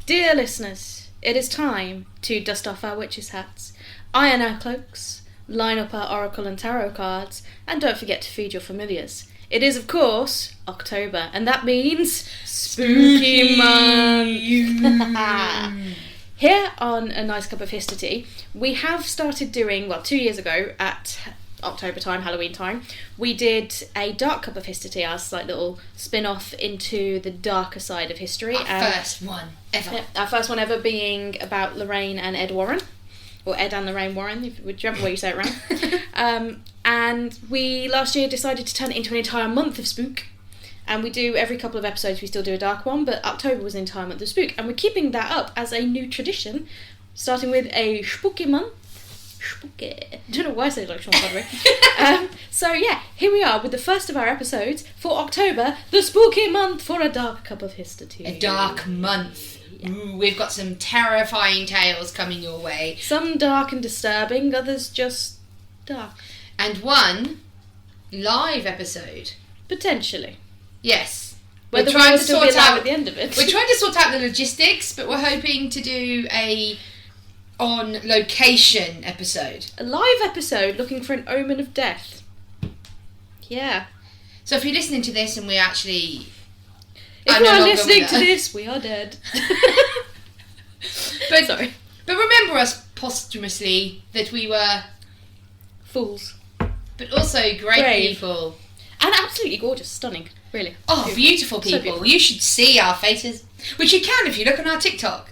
Dear listeners, it is time to dust off our witches' hats, iron our cloaks, line up our oracle and tarot cards, and don't forget to feed your familiars. It is, of course, October, and that means Spooky Month! Here on A Nice Cup of History, we have started doing, 2 years ago at October time, Halloween time, we did a Dark Cup of History, our slight little spin-off into the darker side of history. Our first one ever. Yeah, our first one ever being about Lorraine and Ed Warren, or Ed and Lorraine Warren, whichever way you say it around. And we last year decided to turn it into an entire month of spook. And we do, every couple of episodes we still do a dark one, but October was an entire month of spook. And we're keeping that up as a new tradition, starting with a spooky month. Spooky. I don't know why I say it like Sean Connery. So yeah, here we are with the first of our episodes for October, the spooky month for a dark cup of history. A dark month. Yeah. Ooh, we've got some terrifying tales coming your way. Some dark and disturbing, others just dark. And one live episode. Potentially. Yes. We're trying to sort out at the end of it. We're trying to sort out the logistics, but we're hoping to do a on location episode. A live episode looking for an omen of death. Yeah. So if you're listening to this and we actually... If you are listening to this, we are dead. But, sorry. But remember us posthumously that we were... fools. But also great people. And absolutely gorgeous, stunning, really. Oh, beautiful people. So beautiful. You should see our faces. Which you can if you look on our TikTok.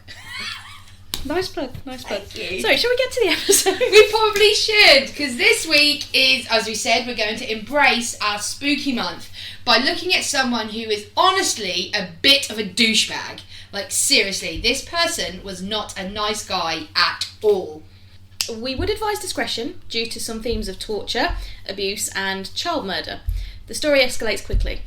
Nice plug, nice plug. Thank you. Sorry, shall we get to the episode? We probably should, because this week is, as we said, we're going to embrace our spooky month by looking at someone who is honestly a bit of a douchebag. Like, seriously, this person was not a nice guy at all. We would advise discretion due to some themes of torture, abuse, and child murder. The story escalates quickly.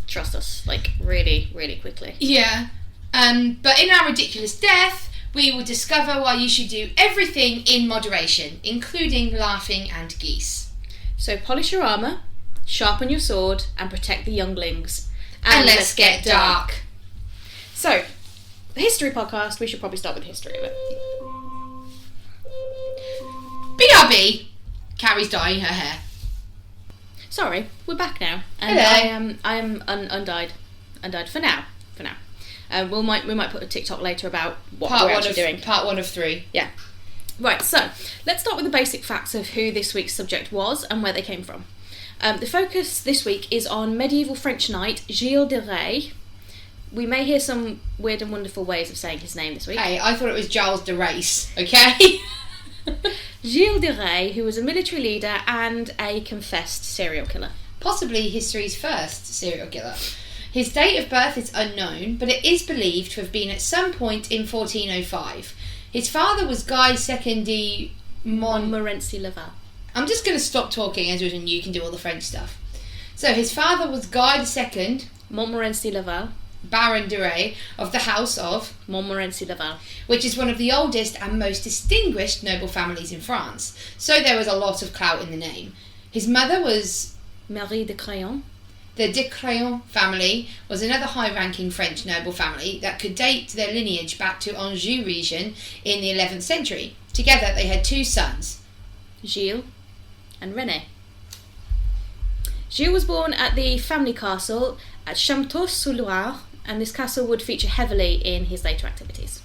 Trust us, like, really, really quickly. Yeah. But in our ridiculous death, we will discover why you should do everything in moderation, including laughing and geese. So polish your armour, sharpen your sword, and protect the younglings. And let's get dark. So, the history podcast, we should probably start with the history of it. BRB, Carrie's dyeing her hair. Sorry, we're back now. And hello. I am undyed. Undyed for now. We might put a TikTok later about what we're actually doing. Part 1 of 3. Yeah. Right, so let's start with the basic facts of who this week's subject was and where they came from. The focus this week is on medieval French knight Gilles de Rias. We may hear some weird and wonderful ways of saying his name this week. Hey, I thought it was Giles de Race, okay? Gilles de Rias, who was a military leader and a confessed serial killer. Possibly history's first serial killer. His date of birth is unknown, but it is believed to have been at some point in 1405. His father was Guy II de Montmorency Laval. I'm just going to stop talking, Edward, and you can do all the French stuff. So his father was Guy II Montmorency Laval, Baron de Rias, of the House of Montmorency Laval, which is one of the oldest and most distinguished noble families in France. So there was a lot of clout in the name. His mother was Marie de Craon. The de Craon family was another high-ranking French noble family that could date their lineage back to Anjou region in the 11th century. Together they had 2 sons, Gilles and René. Gilles was born at the family castle at Champtos-sur-Loire, and this castle would feature heavily in his later activities.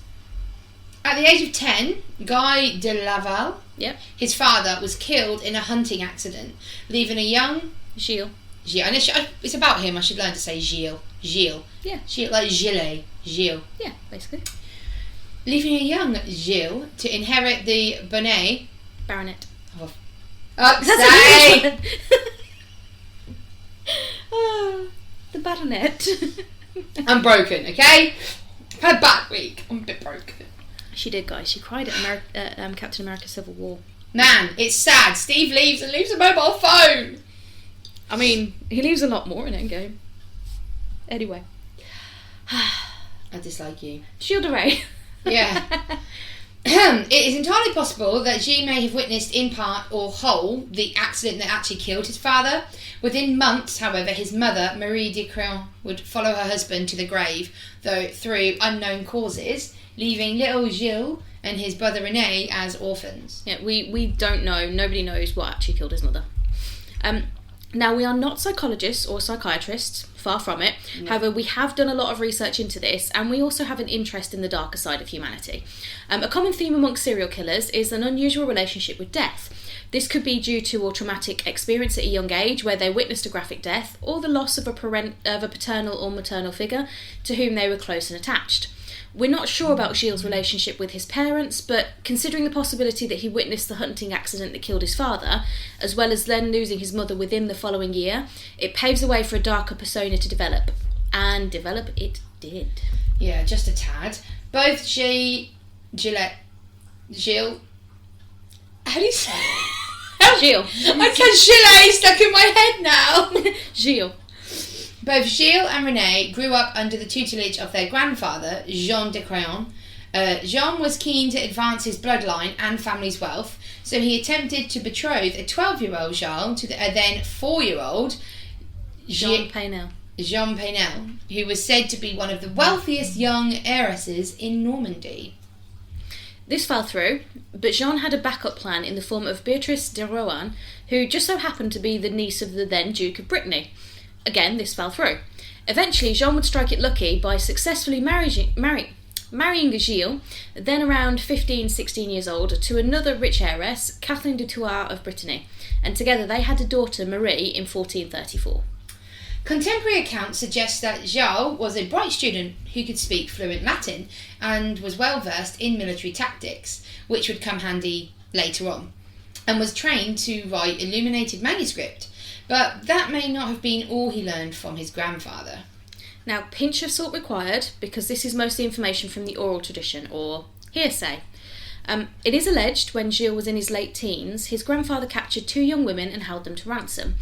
At the age of 10, Guy de Laval, his father, was killed in a hunting accident, leaving a young Gilles. It's about him. I should learn to say Gilles. Gilles. Yeah. Gilles, like Gilles. Gilles. Yeah, basically. Leaving a young Gilles to inherit the Baronet. Say! The baronet. I'm broken, okay? I've had a bad week. I'm a bit broken. She did, guys. She cried at Captain America Civil War. Man, it's sad. Steve leaves and leaves a mobile phone. I mean, he leaves a lot more in Endgame. Anyway. I dislike you. Gilles de Rias. Yeah. It is entirely possible that Gilles may have witnessed in part or whole the accident that actually killed his father. Within months, however, his mother, Marie de Craon, would follow her husband to the grave, though through unknown causes, leaving little Gilles and his brother René as orphans. Yeah, we don't know. Nobody knows what actually killed his mother. Now, we are not psychologists or psychiatrists, far from it. No. However, we have done a lot of research into this, and we also have an interest in the darker side of humanity. A common theme amongst serial killers is an unusual relationship with death. This could be due to a traumatic experience at a young age where they witnessed a graphic death, or the loss of a paternal or maternal figure to whom they were close and attached. We're not sure about Gilles' relationship with his parents, but considering the possibility that he witnessed the hunting accident that killed his father, as well as then losing his mother within the following year, it paves the way for a darker persona to develop. And develop it did. Yeah, just a tad. Both Gilles... How do you say? Gilles. I said Gilles stuck in my head now. Gilles. Both Gilles and René grew up under the tutelage of their grandfather, Jean de Craon. Jean was keen to advance his bloodline and family's wealth, so he attempted to betroth a 12-year-old Charles to a then 4-year-old Jean Paynel, who was said to be one of the wealthiest young heiresses in Normandy. This fell through, but Jean had a backup plan in the form of Beatrice de Rohan, who just so happened to be the niece of the then Duke of Brittany. Again, this fell through. Eventually, Jean would strike it lucky by successfully marrying Gilles, then around 15-16 years old, to another rich heiress, Catherine de Thouars of Brittany, and together they had a daughter, Marie, in 1434. Contemporary accounts suggest that Gilles was a bright student who could speak fluent Latin and was well versed in military tactics, which would come handy later on, and was trained to write illuminated manuscript. But that may not have been all he learned from his grandfather. Now, pinch of salt required, because this is mostly information from the oral tradition, or hearsay. It is alleged when Gilles was in his late teens, his grandfather captured 2 young women and held them to ransom.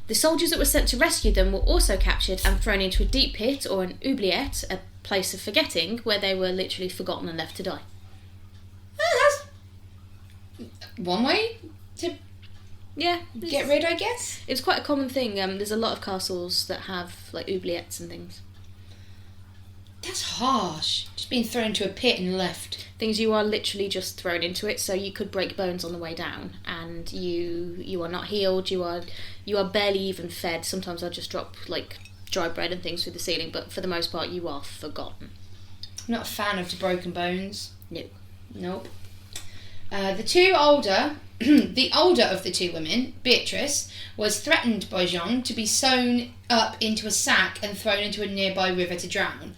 The soldiers that were sent to rescue them were also captured and thrown into a deep pit, or an oubliette, a place of forgetting, where they were literally forgotten and left to die. That's one way to... Yeah. Get rid, I guess? It's quite a common thing. There's a lot of castles that have, like, oubliettes and things. That's harsh. Just being thrown into a pit and left. Things you are literally just thrown into it, so you could break bones on the way down, and you are not healed, you are barely even fed. Sometimes I'll just drop, like, dry bread and things through the ceiling, but for the most part, you are forgotten. I'm not a fan of the broken bones. Nope. The older of the 2 women, Beatrice, was threatened by Jean to be sewn up into a sack and thrown into a nearby river to drown.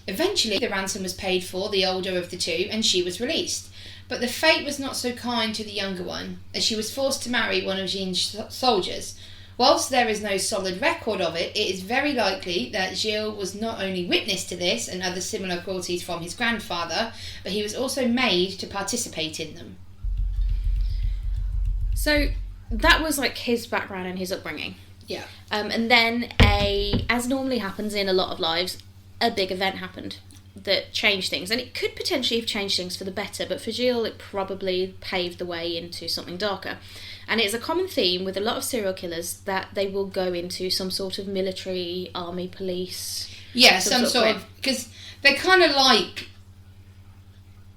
Eventually, the ransom was paid for the older of the 2, and she was released. But the fate was not so kind to the younger one, as she was forced to marry one of Jean's soldiers. Whilst there is no solid record of it, it is very likely that Gilles was not only witness to this and other similar cruelties from his grandfather, but he was also made to participate in them. So that was like his background and his upbringing. Yeah. And then, as normally happens in a lot of lives, a big event happened that changed things. And it could potentially have changed things for the better, but for Gilles it probably paved the way into something darker. And it's a common theme with a lot of serial killers that they will go into some sort of military, army, police... Yeah, some sort of... Because they're kind of like...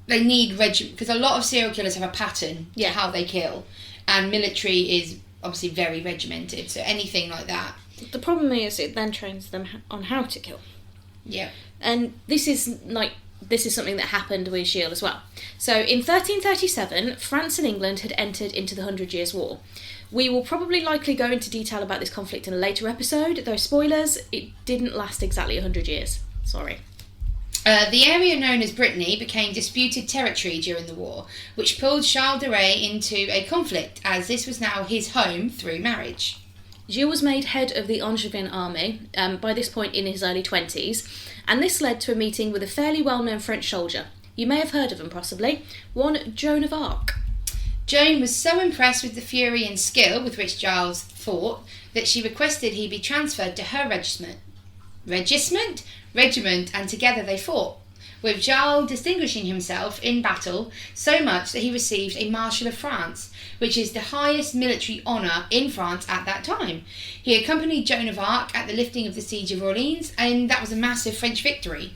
They need... Because a lot of serial killers have a pattern to how they kill. And military is obviously very regimented, so anything like that. The problem is it then trains them on how to kill. Yeah. And this is something that happened with Gilles as well. So in 1337, France and England had entered into the 100 Years' War. We will probably likely go into detail about this conflict in a later episode, though spoilers, it didn't last exactly 100 years. Sorry. The area known as Brittany became disputed territory during the war, which pulled Charles de Rias into a conflict, as this was now his home through marriage. Gilles was made head of the Angevin army, by this point in his early 20s, and this led to a meeting with a fairly well-known French soldier. You may have heard of him, possibly. One Joan of Arc. Joan was so impressed with the fury and skill with which Giles fought that she requested he be transferred to her regiment, and together they fought. with Gilles distinguishing himself in battle so much that he received a Marshal of France, which is the highest military honour in France at that time. He accompanied Joan of Arc at the lifting of the Siege of Orleans, and that was a massive French victory.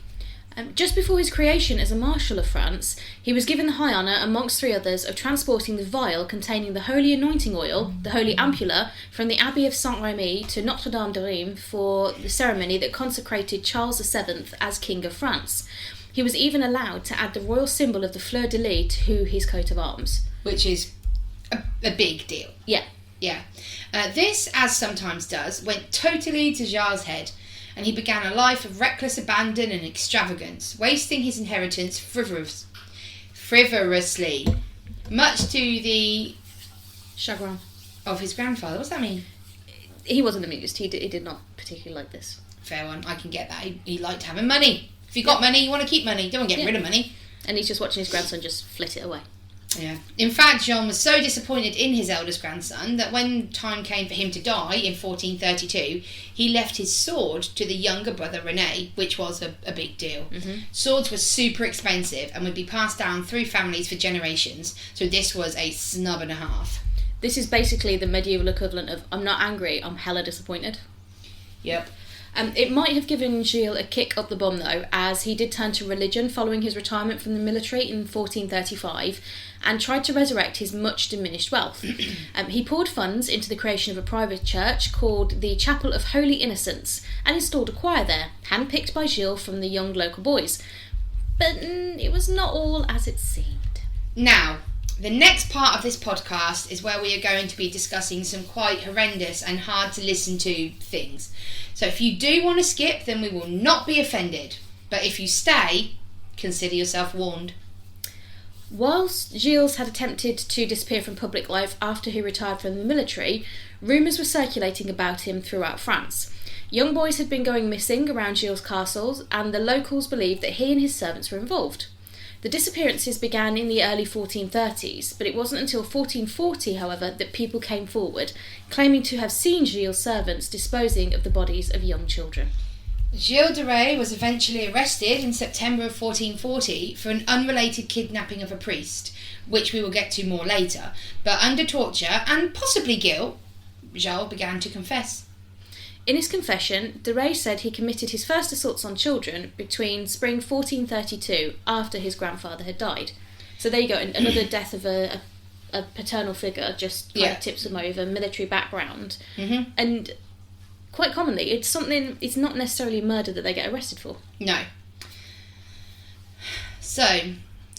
Just before his creation as a Marshal of France, he was given the high honour, amongst 3 others, of transporting the vial containing the holy anointing oil, the holy ampulla, from the Abbey of Saint-Rémy to Notre-Dame de Reims for the ceremony that consecrated Charles VII as King of France. He was even allowed to add the royal symbol of the fleur-de-lis to his coat of arms. Which is a big deal. Yeah. Yeah. This, as sometimes does, went totally to Gilles' head, and he began a life of reckless abandon and extravagance, wasting his inheritance frivolously, much to the chagrin of his grandfather. What's that mean? He wasn't amused. He did not particularly like this. Fair one. I can get that. He liked having money. If you got money, you want to keep money. Don't want to get rid of money. And he's just watching his grandson just flit it away. Yeah. In fact, Jean was so disappointed in his eldest grandson that when time came for him to die in 1432, he left his sword to the younger brother René, which was a big deal. Mm-hmm. Swords were super expensive and would be passed down through families for generations, so this was a snub and a half. This is basically the medieval equivalent of, I'm not angry, I'm hella disappointed. Yep. It might have given Gilles a kick up the bum, though, as he did turn to religion following his retirement from the military in 1435 and tried to resurrect his much diminished wealth. He poured funds into the creation of a private church called the Chapel of Holy Innocents and installed a choir there, handpicked by Gilles from the young local boys. But it was not all as it seemed. Now, the next part of this podcast is where we are going to be discussing some quite horrendous and hard to listen to things. So if you do want to skip, then we will not be offended. But if you stay, consider yourself warned. Whilst Gilles had attempted to disappear from public life after he retired from the military, rumours were circulating about him throughout France. Young boys had been going missing around Gilles' castles, and the locals believed that he and his servants were involved. The disappearances began in the early 1430s, but it wasn't until 1440, however, that people came forward, claiming to have seen Gilles' servants disposing of the bodies of young children. Gilles de Rias was eventually arrested in September of 1440 for an unrelated kidnapping of a priest, which we will get to more later, but under torture and possibly guilt, Gilles began to confess. In his confession, de Rias said he committed his first assaults on children between spring 1432, after his grandfather had died. So there you go, another death of a paternal figure, just kind of tips him over, military background. Mm-hmm. And quite commonly, it's not necessarily murder that they get arrested for. No. So,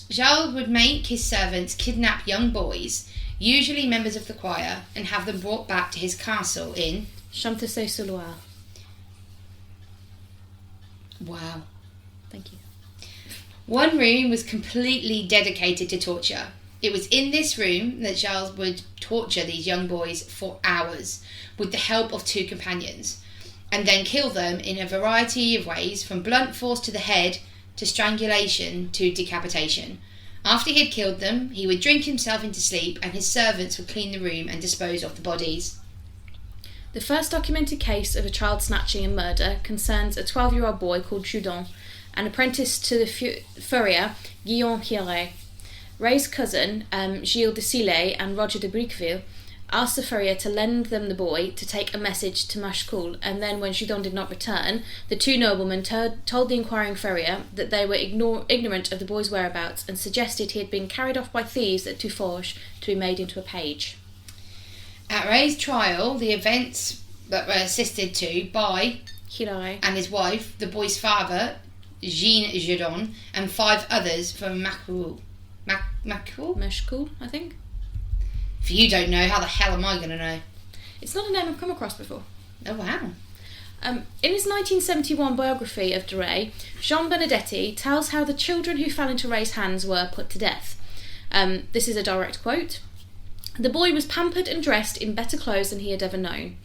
Gilles would make his servants kidnap young boys, usually members of the choir, and have them brought back to his castle in Chantecaille-sur-Loire. Wow. Thank you. One room was completely dedicated to torture. It was in this room that Gilles would torture these young boys for hours with the help of 2 companions, and then kill them in a variety of ways, from blunt force to the head, to strangulation, to decapitation. After he had killed them, he would drink himself into sleep, and his servants would clean the room and dispose of the bodies. The first documented case of a child snatching and murder concerns a 12-year-old boy called Judon, an apprentice to the furrier Guillaume Hiret. Ray's cousin, Gilles de Sillé and Roger de Briqueville, asked the furrier to lend them the boy to take a message to Machecoul, and then when Judon did not return, the 2 noblemen told the inquiring furrier that they were ignorant of the boy's whereabouts and suggested he had been carried off by thieves at Tuforge to be made into a page. At Ray's trial, the events that were assisted to by Hilaire and his wife, the boy's father, Jean Judon, and 5 others from Machecoul. Machecoul, I think. If you don't know, how the hell am I going to know? It's not a name I've come across before. Oh, wow. In his 1971 biography of de Rias, Jean Benedetti tells how the children who fell into Ray's hands were put to death. This is a direct quote. The boy was pampered and dressed in better clothes than he had ever known.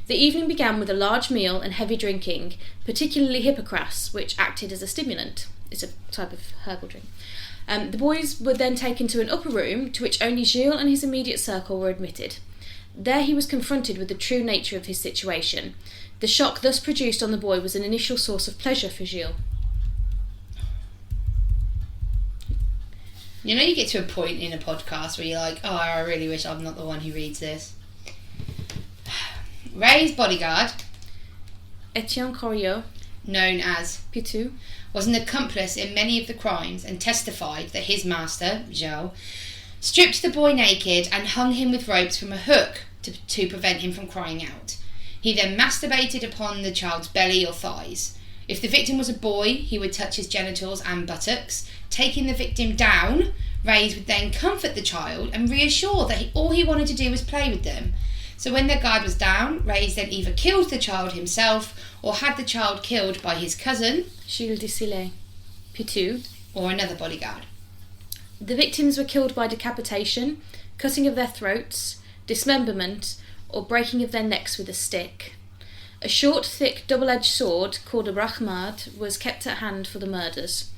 The evening began with a large meal and heavy drinking, particularly hippocras, which acted as a stimulant. It's a type of herbal drink. The boys were then taken to an upper room to which only Gilles and his immediate circle were admitted. There he was confronted with the true nature of his situation. The shock thus produced on the boy was an initial source of pleasure for Gilles. You know, you get to a point in a podcast where you're like, oh, I really wish I'm not the one who reads this. Ray's bodyguard, Etienne Corriot, known as Pitou, was an accomplice in many of the crimes and testified that his master, Gilles, stripped the boy naked and hung him with ropes from a hook to prevent him from crying out. He then masturbated upon the child's belly or thighs. If the victim was a boy, he would touch his genitals and buttocks. Taking the victim down, Rays would then comfort the child and reassure that all he wanted to do was play with them. So when their guard was down, Rays then either killed the child himself or had the child killed by his cousin, Gilles de Rias, Pitou, or another bodyguard. The victims were killed by decapitation, cutting of their throats, dismemberment, or breaking of their necks with a stick. A short, thick, double-edged sword, called a brachmad, was kept at hand for the murders.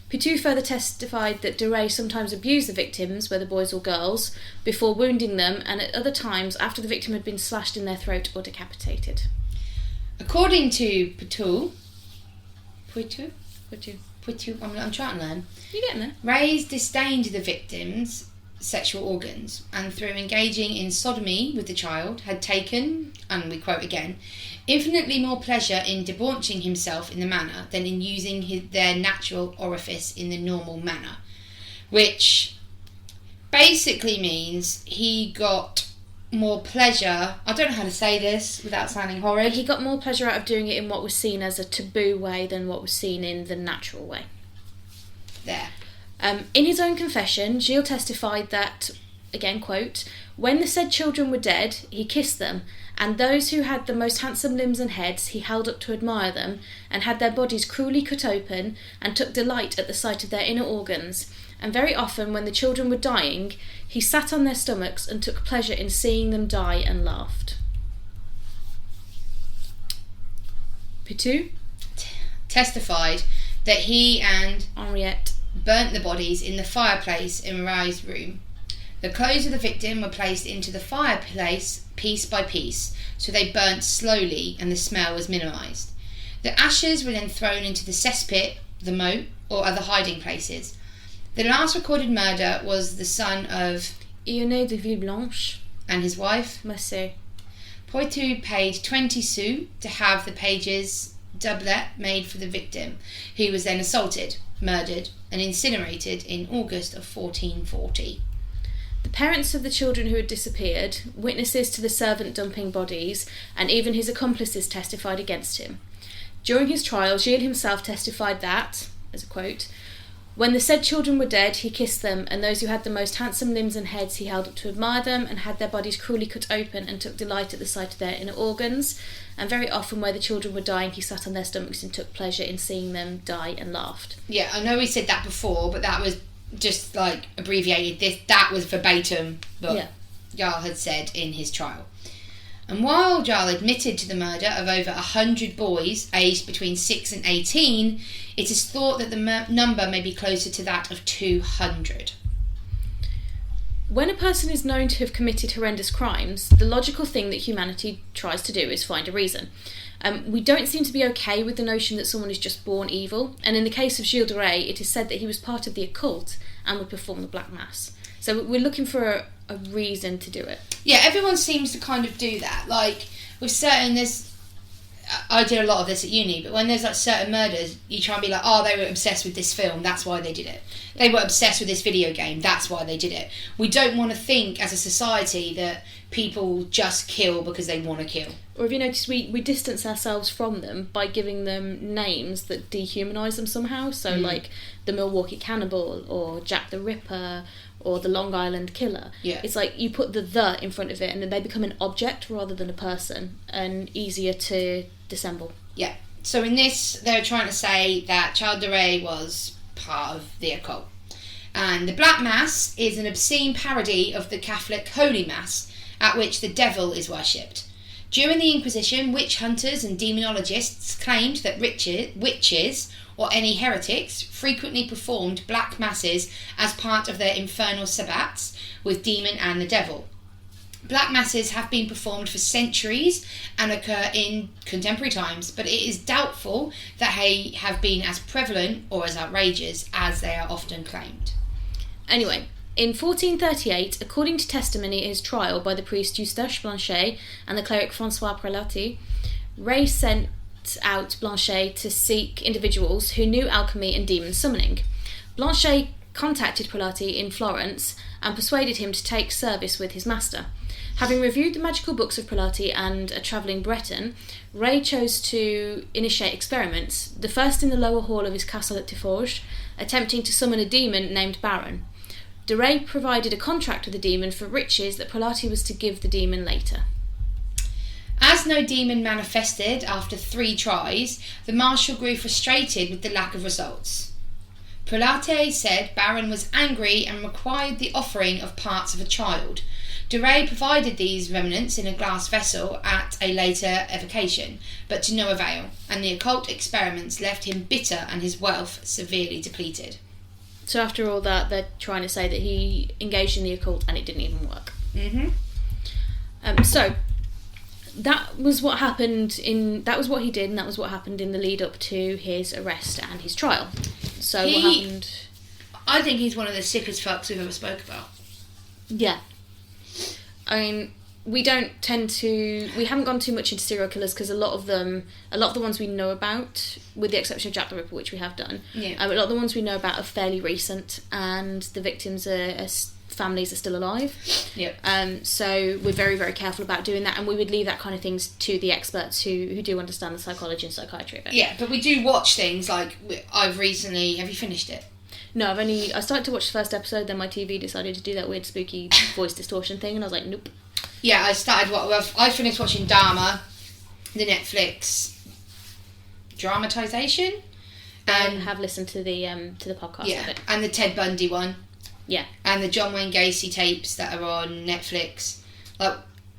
Pitou further testified that de Rias sometimes abused the victims, whether boys or girls, before wounding them, and at other times after the victim had been slashed in their throat or decapitated. According to Pitou, I'm trying to learn. You're getting there. Rays disdained the victims' sexual organs, and through engaging in sodomy with the child, had taken, and we quote again, infinitely more pleasure in debauching himself in the manner than in using their natural orifice in the normal manner. Which basically means he got more pleasure. I don't know how to say this without sounding horrid. He got more pleasure out of doing it in what was seen as a taboo way than what was seen in the natural way. There. In his own confession, Gilles testified that, again quote, when the said children were dead, he kissed them, and those who had the most handsome limbs and heads he held up to admire them, and had their bodies cruelly cut open, and took delight at the sight of their inner organs, and very often when the children were dying, he sat on their stomachs and took pleasure in seeing them die and laughed. Pitou testified that he and Henriette burnt the bodies in the fireplace in Ray's room. The clothes of the victim were placed into the fireplace piece by piece, so they burnt slowly and the smell was minimised. The ashes were then thrown into the cesspit, the moat, or other hiding places. The last recorded murder was the son of Ione de Villeblanche and his wife, Massé. Pitou paid 20 sous to have the pages doublet made for the victim, who was then assaulted, murdered, and incinerated in August of 1440. The parents of the children who had disappeared, witnesses to the servant dumping bodies, and even his accomplices testified against him. During his trial, Gilles himself testified that, as a quote, when the said children were dead, he kissed them, and those who had the most handsome limbs and heads he held up to admire them, and had their bodies cruelly cut open, and took delight at the sight of their inner organs, and very often where the children were dying, he sat on their stomachs and took pleasure in seeing them die and laughed. Yeah, I know we said that before, but that was just like abbreviated. That was verbatim what Gilles had said in his trial. And while Gilles admitted to the murder of over 100 boys aged between 6 and 18, it is thought that the number may be closer to that of 200. When a person is known to have committed horrendous crimes, the logical thing that humanity tries to do is find a reason. We don't seem to be okay with the notion that someone is just born evil, and in the case of Gilles de Rias, it is said that he was part of the occult and would perform the Black Mass. So we're looking for a reason to do it. Yeah, everyone seems to kind of do that. Like, with certain, I did a lot of this at uni, but when there's like certain murders, you try and be like, oh, they were obsessed with this film, that's why they did it. They were obsessed with this video game, that's why they did it. We don't want to think as a society that people just kill because they want to kill. Or if you notice, we distance ourselves from them by giving them names that dehumanise them somehow. So like the Milwaukee Cannibal or Jack the Ripper or the Long Island Killer. Yeah. It's like you put the in front of it and then they become an object rather than a person and easier to dissemble. Yeah. So in this, they're trying to say that Gilles de Rias was part of the occult. And the Black Mass is an obscene parody of the Catholic Holy Mass, at which the devil is worshipped. During the Inquisition, witch hunters and demonologists claimed that witches or any heretics frequently performed black masses as part of their infernal sabbats with demon and the devil. Black masses have been performed for centuries and occur in contemporary times, but it is doubtful that they have been as prevalent or as outrageous as they are often claimed. Anyway, in 1438, according to testimony at his trial by the priest Eustache Blanchet and the cleric François Prelati, Ray sent out Blanchet to seek individuals who knew alchemy and demon summoning. Blanchet contacted Prelati in Florence and persuaded him to take service with his master. Having reviewed the magical books of Prelati and a travelling Breton, Ray chose to initiate experiments, the first in the lower hall of his castle at Tiforges, attempting to summon a demon named Baron. De Ray provided a contract with the demon for riches that Prelati was to give the demon later. As no demon manifested after 3 tries, the marshal grew frustrated with the lack of results. Prelati said Baron was angry and required the offering of parts of a child. De Ray provided these remnants in a glass vessel at a later evocation, but to no avail, and the occult experiments left him bitter and his wealth severely depleted. So after all that, they're trying to say that he engaged in the occult and it didn't even work. So that was what happened that was what he did, and that was what happened in the lead up to his arrest and his trial. So what happened? I think he's one of the sickest fucks we've ever spoke about. Yeah. I mean, we haven't gone too much into serial killers because a lot of the ones we know about, with the exception of Jack the Ripper, which we have done, a lot of the ones we know about are fairly recent, and the victims families are still alive. Yep. So we're very, very careful about doing that, and we would leave that kind of things to the experts who do understand the psychology and psychiatry of it. Yeah, but we do watch things like have you finished it? No, I started to watch the first episode, then my TV decided to do that weird spooky voice distortion thing, and I was like, nope. Yeah, I finished watching Dharma, the Netflix dramatization, and have listened to the podcast of it. And the Ted Bundy one. Yeah. And the John Wayne Gacy tapes that are on Netflix.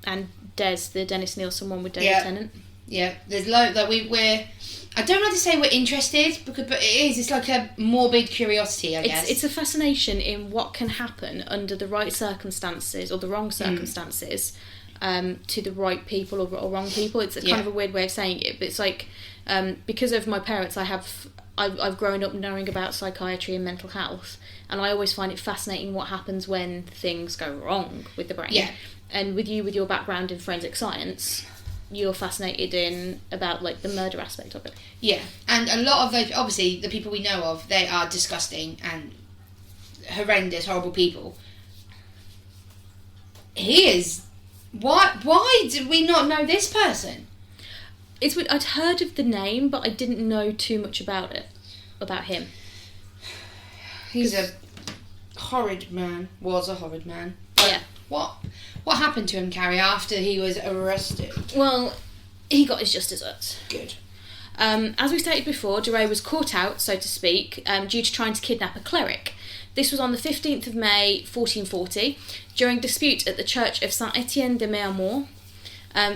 And the Dennis Nielsen one with David Tennant. Yeah, there's we're I don't like to say we're interested, but it's like a morbid curiosity, I guess. It's a fascination in what can happen under the right circumstances or the wrong circumstances to the right people or wrong people. It's kind of a weird way of saying it, but it's like because of my parents, I've grown up knowing about psychiatry and mental health, and I always find it fascinating what happens when things go wrong with the brain. Yeah. And with your background in forensic science, you're fascinated about like the murder aspect of it. Yeah, and a lot of those, obviously, the people we know of, they are disgusting and horrendous, horrible people. He is. Why did we not know this person? It's weird. I'd heard of the name, but I didn't know too much about him. He's a horrid man. Was a horrid man. Yeah. What happened to him, Carrie, after he was arrested? Well, he got his just desserts. Good. As we stated before, De Ray was caught out, so to speak, due to trying to kidnap a cleric. This was on the 15th of May, 1440, during dispute at the church of Saint-Étienne de Méamont.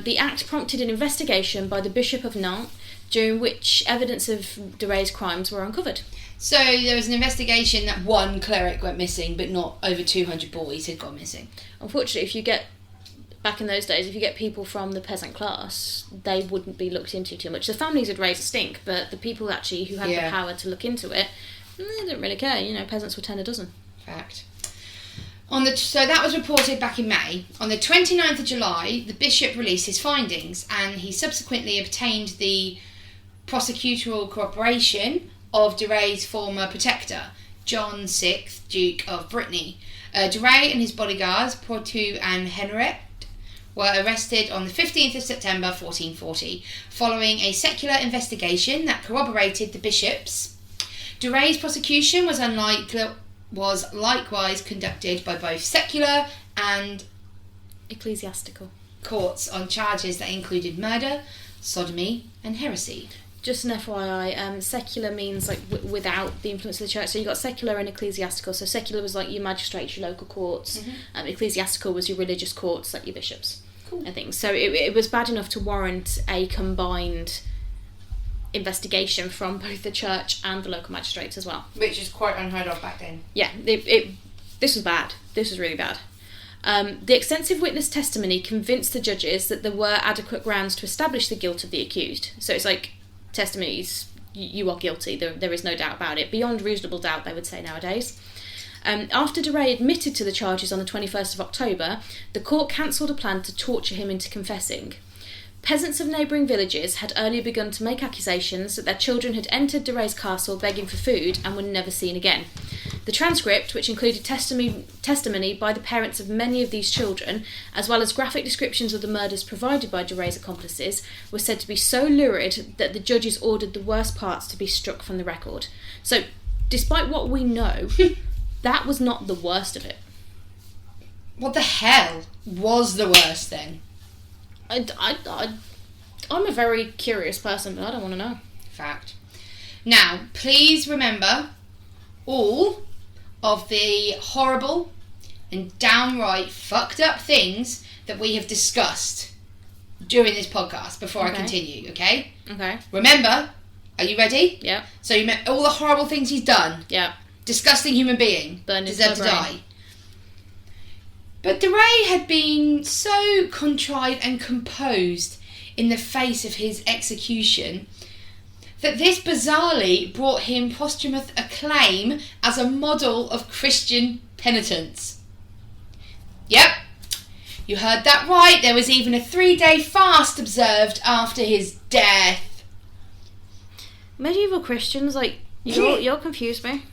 The act prompted an investigation by the Bishop of Nantes, during which evidence of De Ray's crimes were uncovered. So there was an investigation that one cleric went missing, but not over 200 boys had gone missing. Unfortunately, back in those days, if you get people from the peasant class, they wouldn't be looked into too much. The families would raise a stink, but the people actually who had the power to look into it, they didn't really care. Peasants were 10 a dozen. Fact. So that was reported back in May. On the 29th of July, the bishop released his findings, and he subsequently obtained the prosecutorial cooperation of De Ray's former protector, John VI, Duke of Brittany. De Ray and his bodyguards, Poitou and Henriette, were arrested on the 15th of September 1440, following a secular investigation that corroborated the bishops. De Ray's prosecution was likewise conducted by both secular and ecclesiastical courts on charges that included murder, sodomy, and heresy. Just an FYI, secular means like without the influence of the church. So you got secular and ecclesiastical. So secular was like your magistrates, your local courts. Ecclesiastical was your religious courts, like your bishops and things. So it was bad enough to warrant a combined investigation from both the church and the local magistrates as well. Which is quite unheard of back then. Yeah, this was bad. This was really bad. The extensive witness testimony convinced the judges that there were adequate grounds to establish the guilt of the accused. So it's like testimonies, you are guilty, there is no doubt about it. Beyond reasonable doubt, they would say nowadays. After de Rais admitted to the charges on the 21st of October, the court cancelled a plan to torture him into confessing. Peasants of neighbouring villages had earlier begun to make accusations that their children had entered de Rais' castle begging for food and were never seen again. The transcript, which included testimony by the parents of many of these children, as well as graphic descriptions of the murders provided by de Rais' accomplices, was said to be so lurid that the judges ordered the worst parts to be struck from the record. So, despite what we know, that was not the worst of it. What the hell was the worst then? I'm a very curious person, but I don't want to know. Fact. Now, please remember all of the horrible and downright fucked up things that we have discussed during this podcast before I continue, okay? Okay. Remember, are you ready? Yeah. So you met all the horrible things he's done. Yeah. Disgusting human being. Deserved to die. But de Rais had been so contrite and composed in the face of his execution that this bizarrely brought him posthumous acclaim as a model of Christian penitence. Yep, you heard that right. There was even a 3-day fast observed after his death. Medieval Christians, you'll confuse me.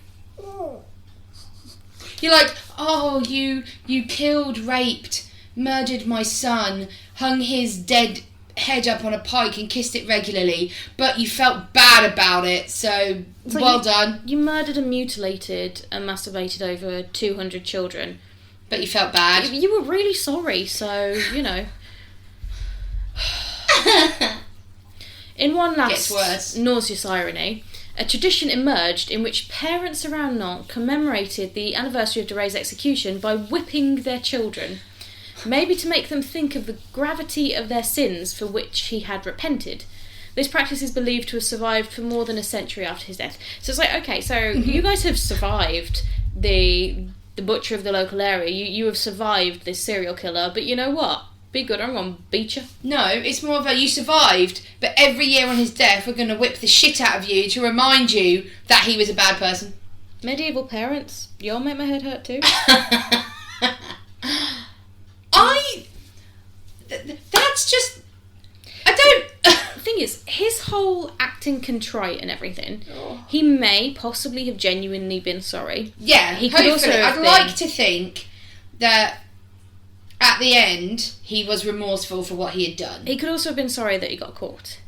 You're like, oh, you killed, raped, murdered my son, hung his dead head up on a pike and kissed it regularly, but you felt bad about it, so well done. You murdered and mutilated and masturbated over 200 children. But you felt bad. You were really sorry, so, you know. In one last nauseous irony, a tradition emerged in which parents around Nantes commemorated the anniversary of de Rais' execution by whipping their children, maybe to make them think of the gravity of their sins for which he had repented. This practice is believed to have survived for more than a century after his death. So it's like, okay, so you guys have survived the butcher of the local area, you have survived this serial killer, but you know what? Be good, I'm going to beat you. No, it's more of a you survived, but every year on his death we're going to whip the shit out of you to remind you that he was a bad person. Medieval parents, y'all make my head hurt too. That's just... I don't... The thing is, his whole acting contrite and everything, he may possibly have genuinely been sorry. Yeah, he could hopefully. also I'd like to think that at the end, he was remorseful for what he had done. He could also have been sorry that he got caught.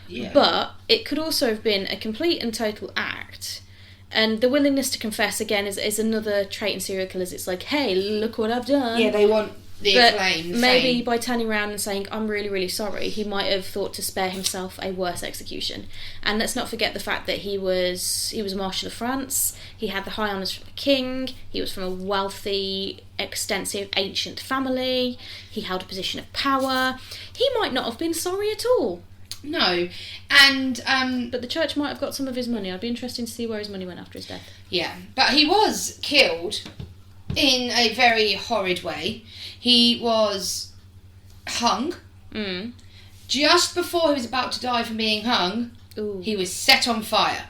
Yeah. But it could also have been a complete and total act. And the willingness to confess, again, is another trait in serial killers. It's like, hey, look what I've done. Yeah, they want the acclaim. Maybe by turning around and saying, I'm really, really sorry, he might have thought to spare himself a worse execution. And let's not forget the fact that he was Marshal of France, he had the high honours from the king, he was from a wealthy, extensive, ancient family, he held a position of power. He might not have been sorry at all. No, and... but the church might have got some of his money. I'd be interested to see where his money went after his death. Yeah, but he was killed in a very horrid way. He was hung. Just before he was about to die from being hung, he was set on fire.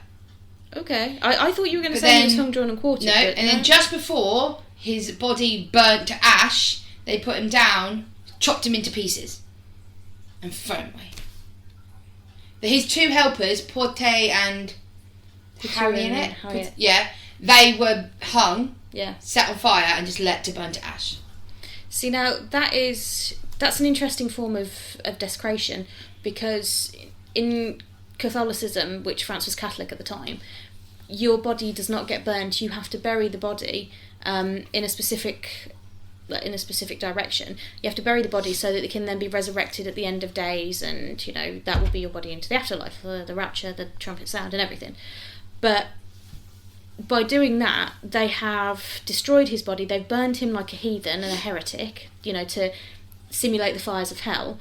Okay. I thought you were going to say he was hung, drawn and quartered. No, and then just before his body burnt to ash, they put him down, chopped him into pieces, and thrown him away. His two helpers, Porte and Harriet, they were hung, set on fire, and just let to burn to ash. See, now that's an interesting form of desecration, because in Catholicism, which France was Catholic at the time, your body does not get burned. You have to bury the body in a specific direction. You have to bury the body so that it can then be resurrected at the end of days, and you know that will be your body into the afterlife, the rapture, the trumpet sound, and everything. But by doing that, they have destroyed his body. They've burned him like a heathen and a heretic, you know, to simulate the fires of hell.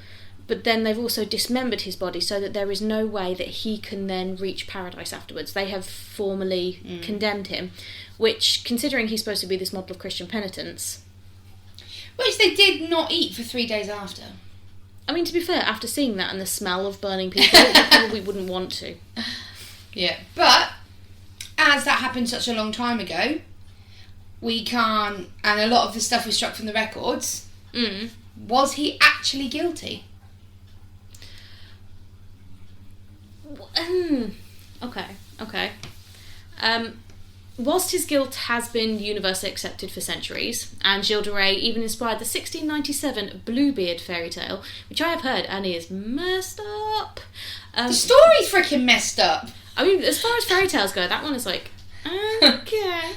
But then they've also dismembered his body so that there is no way that he can then reach paradise afterwards. They have formally condemned him, which, considering he's supposed to be this model of Christian penitence... Which they did not eat for 3 days after. I mean, to be fair, after seeing that and the smell of burning people, you probably wouldn't want to. Yeah, but as that happened such a long time ago, we can't, and a lot of the stuff was struck from the records. Was he actually guilty? Okay. Whilst his guilt has been universally accepted for centuries, and Gilles de Rias even inspired the 1697 Bluebeard fairy tale, which I have heard and is messed up. The story's freaking messed up. I mean, as far as fairy tales go, that one is like, okay.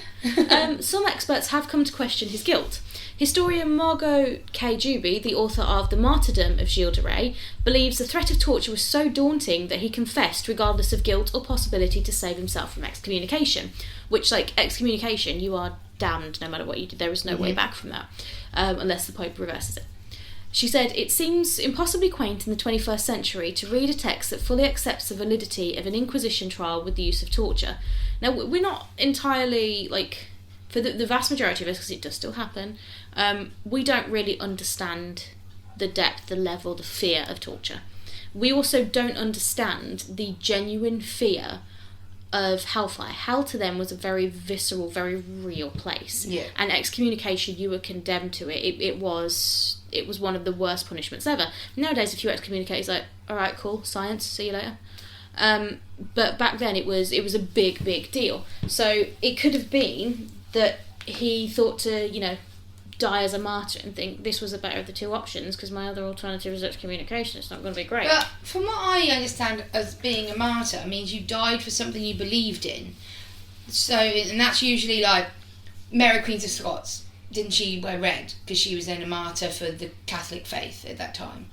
Some experts have come to question his guilt. Historian Margot K. Juby, the author of The Martyrdom of Gilles de Rias, believes the threat of torture was so daunting that he confessed regardless of guilt or possibility to save himself from excommunication. Which, like, excommunication, you are damned no matter what you do. There is no way back from that, unless the Pope reverses it. She said, "It seems impossibly quaint in the 21st century to read a text that fully accepts the validity of an Inquisition trial with the use of torture." Now, we're not entirely, like, for the vast majority of us, because it does still happen, we don't really understand the depth, the level, the fear of torture. We also don't understand the genuine fear of hellfire. Hell to them was a very visceral, very real place. Yeah. And excommunication, you were condemned to it. It was one of the worst punishments ever. Nowadays, if you excommunicate, it's like, all right, cool, science, see you later. But back then, it was a big, big deal. So it could have been that he thought to, die as a martyr and think this was the better of the two options because my other alternative is excommunication. It's not going to be great. But from what I understand as being a martyr means you died for something you believed in. So, and that's usually like Mary Queen of Scots. Didn't she wear red because she was then a martyr for the Catholic faith at that time?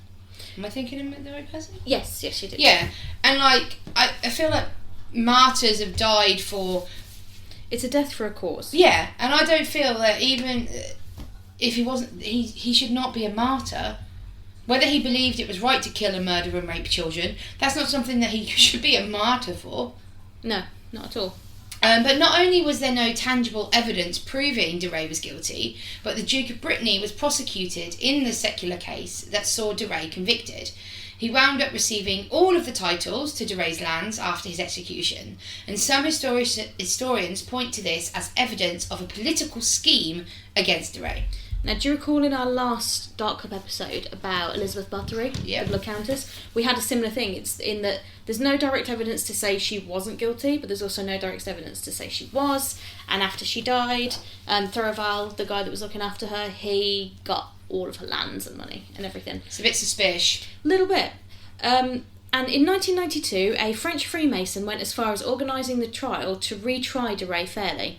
Am I thinking of the right person? Yes, she did. Yeah, and like I feel like martyrs have died for. It's a death for a cause. Yeah, and I don't feel that even if he wasn't, he should not be a martyr. Whether he believed it was right to kill and murder and rape children, that's not something that he should be a martyr for. No, not at all. But not only was there no tangible evidence proving de Rias was guilty, but the Duke of Brittany was prosecuted in the secular case that saw de Rias convicted. He wound up receiving all of the titles to de Rias' lands after his execution, and some historians point to this as evidence of a political scheme against de Rias. Now, do you recall in our last Dark Club episode about Elizabeth Bathory, Yep. the Blood Countess? We had a similar thing. It's in that there's no direct evidence to say she wasn't guilty, but there's also no direct evidence to say she was. And after she died, Thoroval, the guy that was looking after her, he got all of her lands and money and everything. It's a bit suspicious. Little bit. And in 1992, a French Freemason went as far as organising the trial to retry de Rias fairly.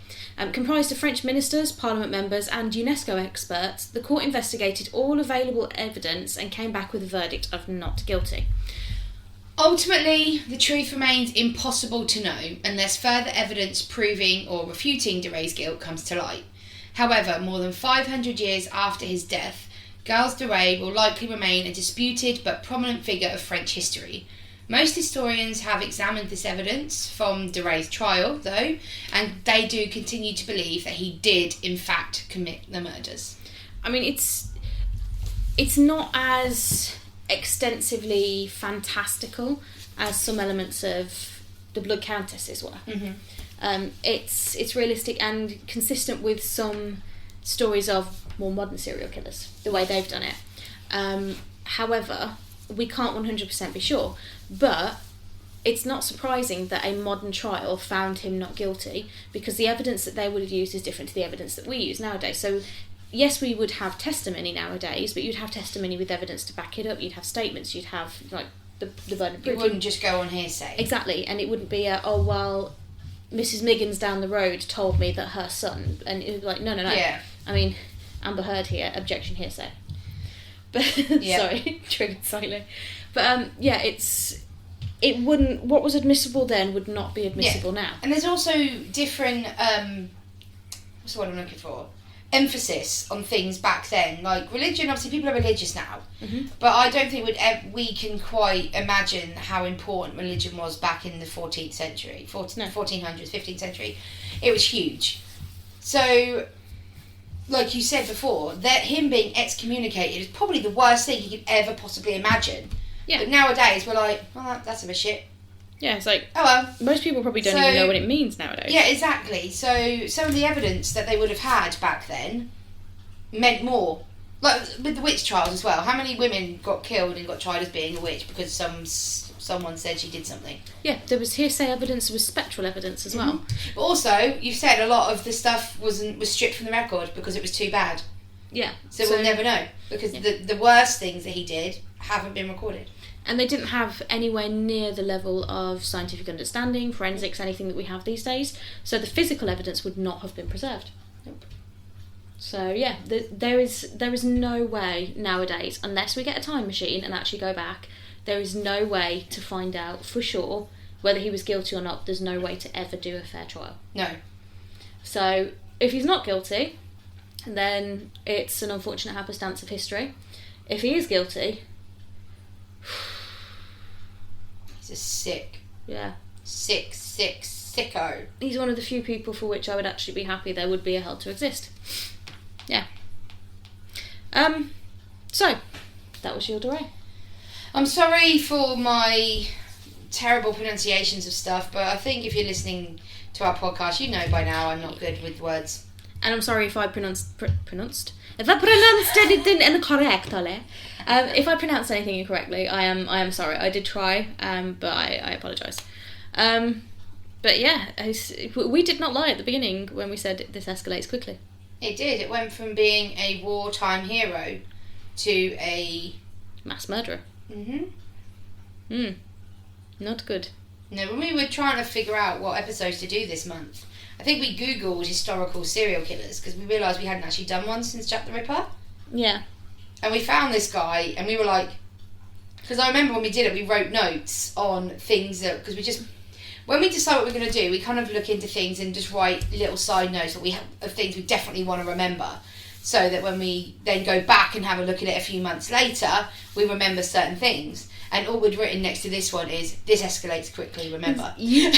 Comprised of French ministers, parliament members and UNESCO experts, the court investigated all available evidence and came back with a verdict of not guilty. Ultimately, the truth remains impossible to know unless further evidence proving or refuting de Rias' guilt comes to light. However, more than 500 years after his death, Gilles de Rias will likely remain a disputed but prominent figure of French history. Most historians have examined this evidence from de Rias' trial, though, and they do continue to believe that he did, in fact, commit the murders. I mean, it's not as extensively fantastical as some elements of the Blood Countesses were. Mm-hmm. It's realistic and consistent with some stories of more modern serial killers, the way they've done it. However, we can't 100% be sure, but it's not surprising that a modern trial found him not guilty because the evidence that they would have used is different to the evidence that we use nowadays. So yes, we would have testimony nowadays, but you'd have testimony with evidence to back it up. You'd have statements, you'd have like the burden of proof. It wouldn't just go on hearsay. Exactly, and it wouldn't be Mrs. Miggins down the road told me that her son, and it was like, no. Yeah. I mean, Amber Heard here, objection hearsay. But Yeah. sorry, triggered slightly. But it wouldn't, what was admissible then would not be admissible now. And there's also different, what's the word I'm looking for? Emphasis on things back then. Like religion, obviously people are religious now, Mm-hmm. but I don't think we can quite imagine how important religion was back in the 14th century, 1400s, 15th century. It was huge. So, like you said before, that him being excommunicated is probably the worst thing you could ever possibly imagine. Yeah. But nowadays we're like, well, that's a bit shit. Yeah, it's like... Oh well. Most people probably don't even know what it means nowadays. Yeah, exactly. So some of the evidence that they would have had back then meant more. Like with the witch trials as well. How many women got killed and got tried as being a witch because someone said she did something? Yeah, there was hearsay evidence, there was spectral evidence as well. But also, you've said a lot of the stuff was stripped from the record because it was too bad. Yeah. So we'll never know because the worst things that he did haven't been recorded. And they didn't have anywhere near the level of scientific understanding, forensics, anything that we have these days. So the physical evidence would not have been preserved. Nope. So yeah, there is no way nowadays, unless we get a time machine and actually go back, there is no way to find out for sure whether he was guilty or not. There's no way to ever do a fair trial. No. So if he's not guilty, then it's an unfortunate happenstance of history. If he is guilty... He's a sick. Yeah. Sick Sicko. He's one of the few people for which I would actually be happy there would be a hell to exist. Yeah. So, that was Gilles de Rias. I'm sorry for my terrible pronunciations of stuff, but I think if you're listening to our podcast, you know by now I'm not good with words. And I'm sorry if I pronounced anything incorrectly. If I pronounced anything incorrectly, I am sorry. I did try, but I apologise. But yeah, we did not lie at the beginning when we said this escalates quickly. It did. It went from being a wartime hero to a... mass murderer. Not good. No, when we were trying to figure out what episodes to do this month, I think we googled historical serial killers because we realised we hadn't actually done one since Jack the Ripper. Yeah. And we found this guy and we were like... Because I remember when we did it, we wrote notes on things that... Because we just... When we decide what we're going to do, we kind of look into things and just write little side notes that we have of things we definitely want to remember, so that when we then go back and have a look at it a few months later, we remember certain things. And all we'd written next to this one is, this escalates quickly, remember. You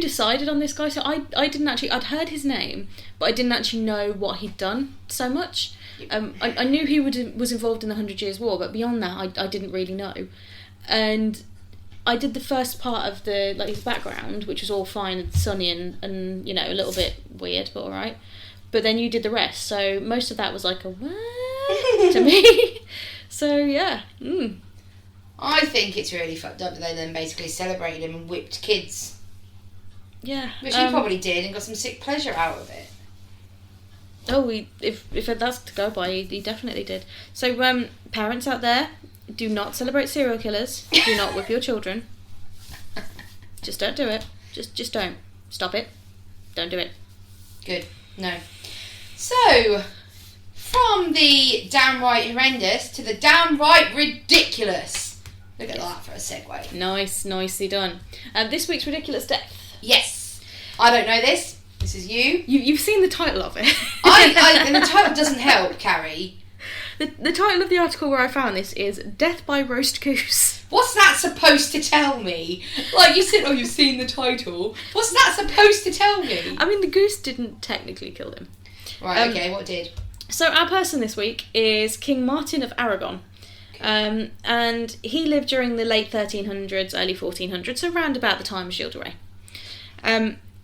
decided on this guy, so I didn't actually... I'd heard his name, but I didn't actually know what he'd done so much. I knew he was involved in the 100 Years' War, but beyond that, I didn't really know. And... I did the first part of his background, which was all fine and sunny and a little bit weird, but alright. But then you did the rest, so most of that was like a what to me. So yeah. I think it's really fucked up that they then basically celebrated him and whipped kids. Yeah. Which he probably did and got some sick pleasure out of it. Oh, if that's to go by, he definitely did. So parents out there, do not celebrate serial killers. Do not whip your children. Just don't do it. Just don't. Stop it. Don't do it. Good. No. So, from the downright horrendous to the downright ridiculous. Look at that for a segue. Nicely done. This week's ridiculous death. Yes. I don't know this. This is you. You've seen the title of it. And the title doesn't help, Carrie. The title of the article where I found this is Death by Roast Goose. What's that supposed to tell me? Like, you said, oh, you've seen the title. What's that supposed to tell me? I mean, the goose didn't technically kill him. Right, okay, what did? So our person this week is King Martin of Aragon. Okay. And he lived during the late 1300s, early 1400s, so around about the time of Gilles de Rias.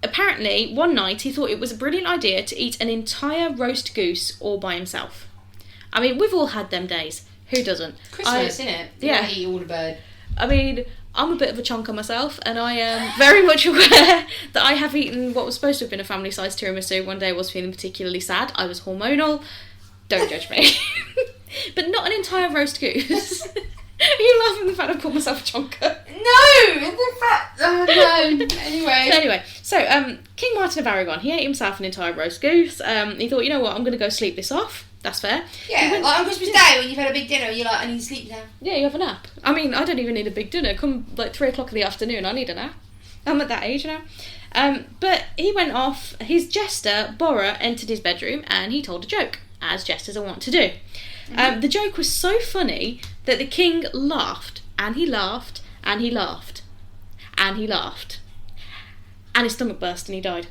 Apparently, one night he thought it was a brilliant idea to eat an entire roast goose all by himself. I mean, we've all had them days. Who doesn't? Christmas, innit? Yeah. You eat all the bird. I mean, I'm a bit of a chonker myself, and I am very much aware that I have eaten what was supposed to have been a family-sized tiramisu. One day I was feeling particularly sad. I was hormonal. Don't judge me. But not an entire roast goose. Are you laughing at the fact I called myself a chonker? No! The fact... Oh, no. Anyway, so King Martin of Aragon, he ate himself an entire roast goose. He thought, you know what, I'm going to go sleep this off. That's fair. Yeah, like on Christmas Day when you've had a big dinner and you're like, I need to sleep now. Yeah, you have a nap. I mean, I don't even need a big dinner. Come like 3 o'clock in the afternoon, I need a nap. I'm at that age now. But he went off, his jester, Borra, entered his bedroom and he told a joke, as jesters are wont to do. The joke was so funny that the king laughed, and he laughed, and he laughed, and he laughed. And his stomach burst and he died.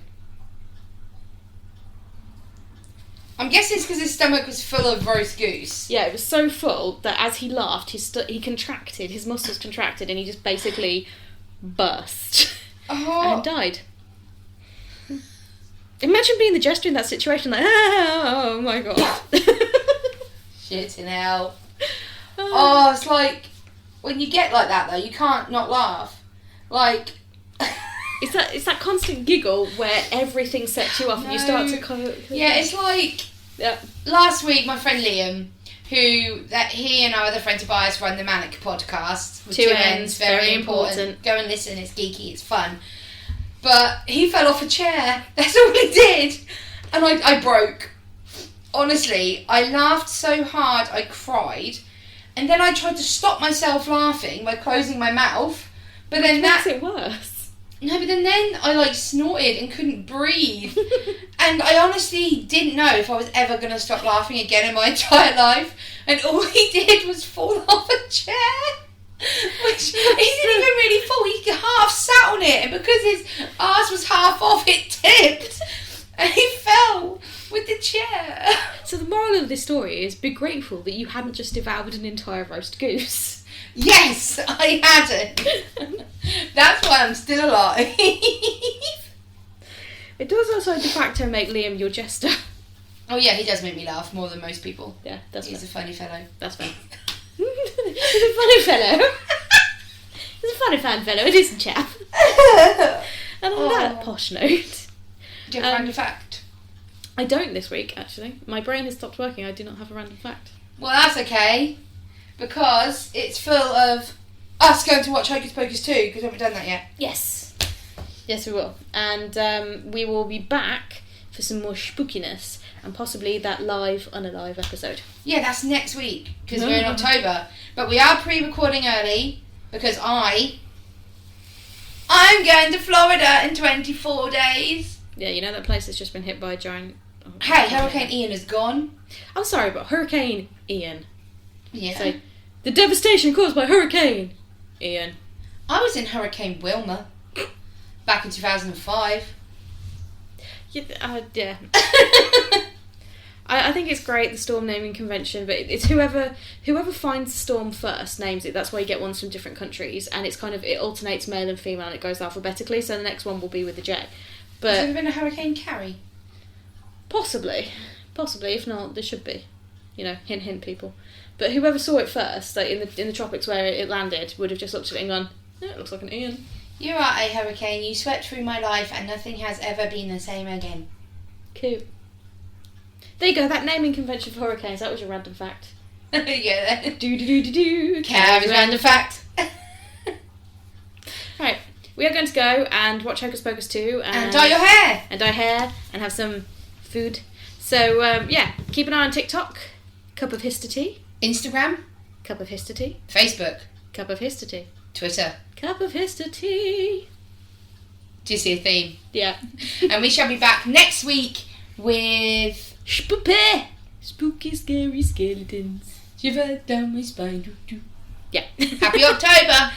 I'm guessing it's because his stomach was full of roast goose. Yeah, it was so full that as he laughed, he contracted, his muscles contracted, and he just basically burst Oh. and died. Imagine being the jester in that situation, like, oh my god. Shit in hell. Oh, it's like, when you get like that though, you can't not laugh. Like... It's that constant giggle where everything sets you off and you start to... Yeah, it's like... Yeah. Last week, my friend Liam, he and our other friend Tobias run the Manic podcast. With 2 N's, very important. Go and listen, it's geeky, it's fun. But he fell off a chair. That's all he did. And I broke. Honestly, I laughed so hard I cried. And then I tried to stop myself laughing by closing my mouth. But then that makes it worse. No, but then I like snorted and couldn't breathe. And I honestly didn't know if I was ever going to stop laughing again in my entire life. And all he did was fall off a chair. Which he didn't even really fall. He half sat on it. And because his arse was half off, it tipped. And he fell with the chair. So the moral of this story is be grateful that you hadn't just devoured an entire roast goose. Yes, I hadn't. That's why I'm still alive. It does also de facto make Liam your jester. Oh yeah, he does make me laugh more than most people. Yeah, He's a funny fellow. That's fair. He's a funny fellow. He's a funny fan fellow, a decent chap. And on that posh note... Do you have a random fact? I don't this week, actually. My brain has stopped working. I do not have a random fact. Well, that's okay. Because it's full of us going to watch Hocus Pocus 2, because we haven't done that yet. Yes. Yes, we will. And we will be back for some more spookiness and possibly that live, unalive episode. Yeah, that's next week, because we're in October. But we are pre-recording early, because I'm going to Florida in 24 days. Yeah, you know that place that's just been hit by a giant... Oh, hey, Hurricane Ian is gone. I'm sorry, but Hurricane Ian. Yeah. So, the devastation caused by Hurricane Ian. I was in Hurricane Wilma back in 2005. Yeah. I think it's great, the storm naming convention, but it's whoever finds the storm first names it. That's why you get ones from different countries, and it's kind of, it alternates male and female, and it goes alphabetically, so the next one will be with the J. But has there been a Hurricane Carrie? Possibly, if not, there should be. You know, hint, hint, people. But whoever saw it first, like in the tropics where it landed, would have just looked at it and gone, yeah, it looks like an Ian. You are a hurricane. You swept through my life, and nothing has ever been the same again. Cute. There you go, that naming convention for hurricanes, that was your random fact. Yeah. Do. Carrie's random fact. Right, we are going to go and watch Hocus Pocus 2. And dye your hair. And dye hair, and have some food. So, yeah, keep an eye on TikTok. Cup of Hister Tea. Instagram. Cup of Hister Tea. Facebook. Cup of Hister Tea. Twitter. Cup of Hister Tea. Do you see a theme? Yeah. And we shall be back next week with... Spoopy! Spooky, scary skeletons. Shiver down my spine. Yeah. Happy October!